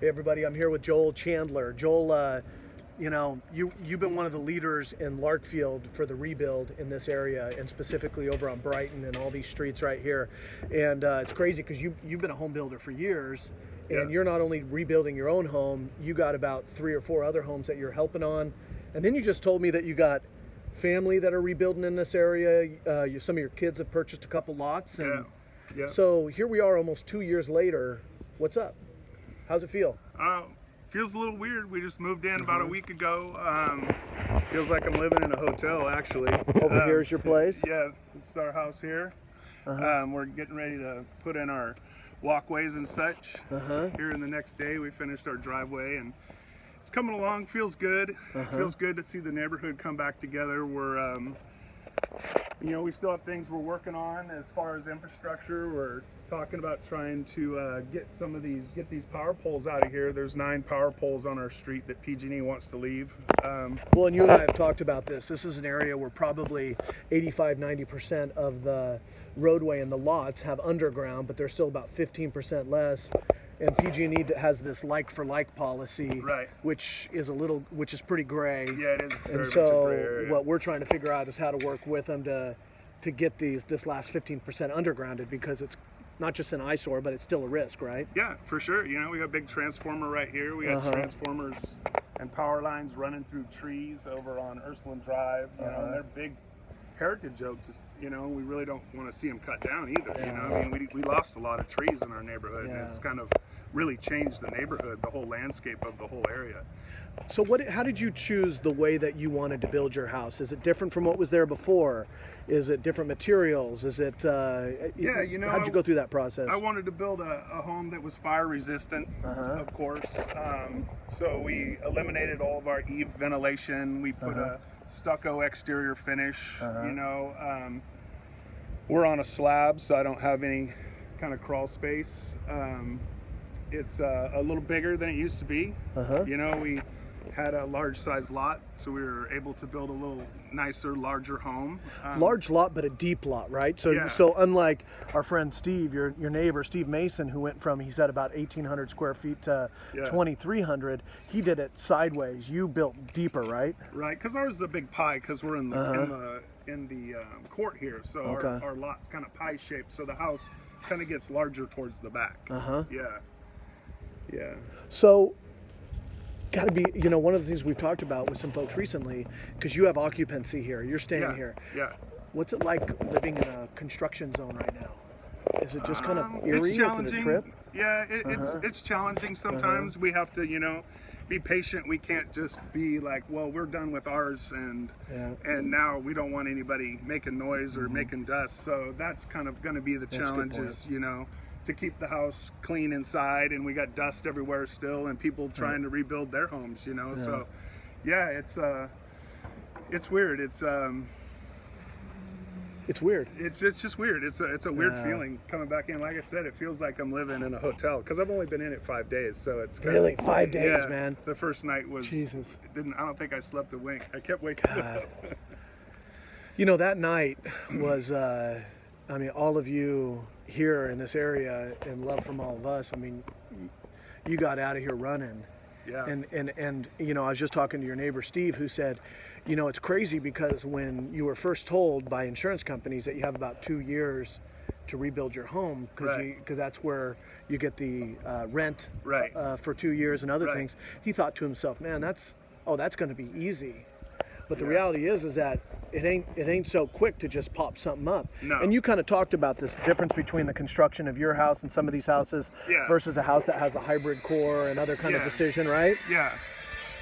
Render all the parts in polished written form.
Hey everybody, I'm here with Joel Chandler. Joel, you know, you've been one of the leaders in Larkfield for the rebuild in this area, and specifically over on Brighton and all these streets right here. And it's crazy because you've been a home builder for years, and you're not only rebuilding your own home, you got about 3 or 4 other homes that you're helping on. And then you just told me that you got family that are rebuilding in this area. Some of your kids have purchased a couple lots. And so here we are almost 2 years later. What's up? How's it feel? Feels a little weird. We just moved in about a week ago. Feels like I'm living in a hotel, actually. Over here's your place? Yeah, this is our house here. We're getting ready to put in our walkways and such. Here in the next day, we finished our driveway, and it's coming along. Feels good. Feels good to see the neighborhood come back together. We're, you know, we still have things we're working on as far as infrastructure. We're talking about trying to get these power poles out of here. There's 9 power poles on our street that PG&E wants to leave. Well, and you and I have talked about this. This is an area where probably 85–90% of the roadway and the lots have underground, but there's still about 15% less. And PG&E has this like-for-like policy, which is pretty gray. Yeah, it is. And so what we're trying to figure out is how to work with them to get this last 15% undergrounded, because it's not just an eyesore, but it's still a risk, right? Yeah, for sure. You know, we got a big transformer right here. We got transformers and power lines running through trees over on Ursuline Drive. You know, and they're big heritage oaks. You know, we really don't want to see them cut down either. You know, I mean, we lost a lot of trees in our neighborhood, and it's kind of really changed the neighborhood, the whole landscape of the whole area. So how did you choose the way that you wanted to build your house? Is it different from what was there before? Is it different materials? Is it, yeah, you know, how'd you go through that process? I wanted to build a home that was fire resistant, of course. So we eliminated all of our eave ventilation. We put a stucco exterior finish. You know, we're on a slab, so I don't have any kind of crawl space. It's a little bigger than it used to be. You know, we had a large size lot, so we were able to build a little nicer, larger home. Large lot, but a deep lot, right? So so unlike our friend Steve, your neighbor, Steve Mason, who went from, he said, about 1,800 square feet to 2,300, he did it sideways. You built deeper, right? Right, because ours is a big pie, because we're in the court here, so our lot's kind of pie shaped, so the house kind of gets larger towards the back. Yeah. So got to be, you know, one of the things we've talked about with some folks recently, because you have occupancy here, you're staying here. What's it like living in a construction zone right now? Is it just kind of eerie? It's challenging. Is it a trip? Yeah, it's challenging sometimes. We have to, you know, be patient. We can't just be like, well, we're done with ours, and now we don't want anybody making noise or making dust. So that's kind of going to be the challenges, you know, to keep the house clean inside, and we got dust everywhere still, and people trying to rebuild their homes, you know. So yeah, it's weird. It's weird. It's just weird. It's a weird feeling coming back in. Like I said, it feels like I'm living in a hotel, because I've only been in it 5 days, so it's kind really of, 5 days, man. The first night was Jesus. I don't think I slept a wink. I kept waking up. You know, that night was, I mean, all of you here in this area, and love from all of us. I mean, you got out of here running. And you know, I was just talking to your neighbor Steve, who said, you know, it's crazy because when you were first told by insurance companies that you have about 2 years to rebuild your home, because that's where you get the rent for 2 years and other things, he thought to himself, man, that's going to be easy. But the reality is that it ain't so quick to just pop something up. And you kind of talked about this difference between the construction of your house and some of these houses versus a house that has a hybrid core and other kind of decision, right? Yeah,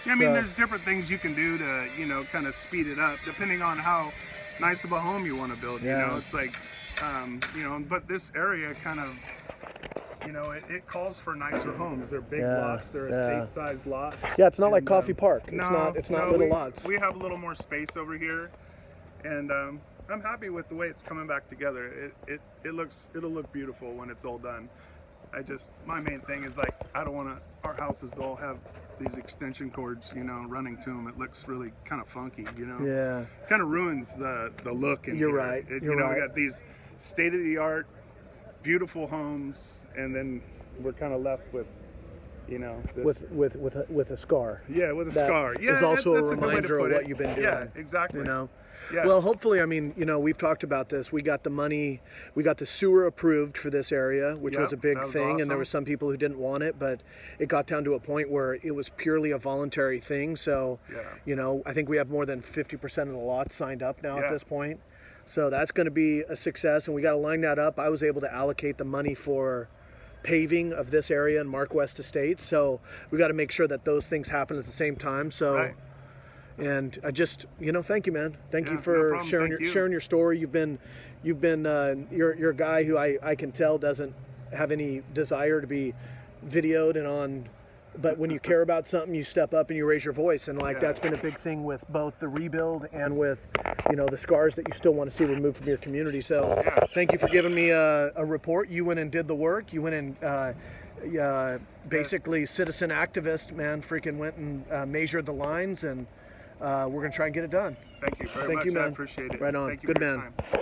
I mean, there's different things you can do to, you know, kind of speed it up, depending on how nice of a home you want to build. You know, it's like, you know, but this area kind of, you know, it calls for nicer homes. They're big lots. They're estate-sized lots. Yeah, it's not like Coffee Park. It's not little lots. We have a little more space over here, and I'm happy with the way it's coming back together. It'll look beautiful when it's all done. My main thing is, like, I don't want our houses to all have these extension cords, you know, running to them. It looks really kind of funky, you know. Kind of ruins the look. You're right. You know, we got these state-of-the-art, beautiful homes, and then we're kind of left with you know, this, with a scar. Yeah, with a scar. Yeah, is also that's a reminder of what you've been doing. Yeah, exactly. You know. Yeah. Well, hopefully, I mean, you know, we've talked about this. We got the money, we got the sewer approved for this area, which was a big thing, awesome. and there were some people who didn't want it, but it got down to a point where it was purely a voluntary thing. So, you know, I think we have more than 50% of the lots signed up now at this point. So that's going to be a success, and we got to line that up. I was able to allocate the money for paving of this area in Larkfield Estates, so we got to make sure that those things happen at the same time. So. And I just, you know, thank you, man. Thank you for sharing your story. You're a guy who I can tell doesn't have any desire to be videoed and on, but when you care about something, you step up and you raise your voice. And like that's been a big thing with both the rebuild and with, you know, the scars that you still want to see removed from your community. So thank you for giving me a report. You went and did the work. You went and basically citizen activist, man, freaking went and measured the lines, and we're going to try and get it done. Thank you very much. Thank you, man. I appreciate it. Right on. Thank you Good for your man. time.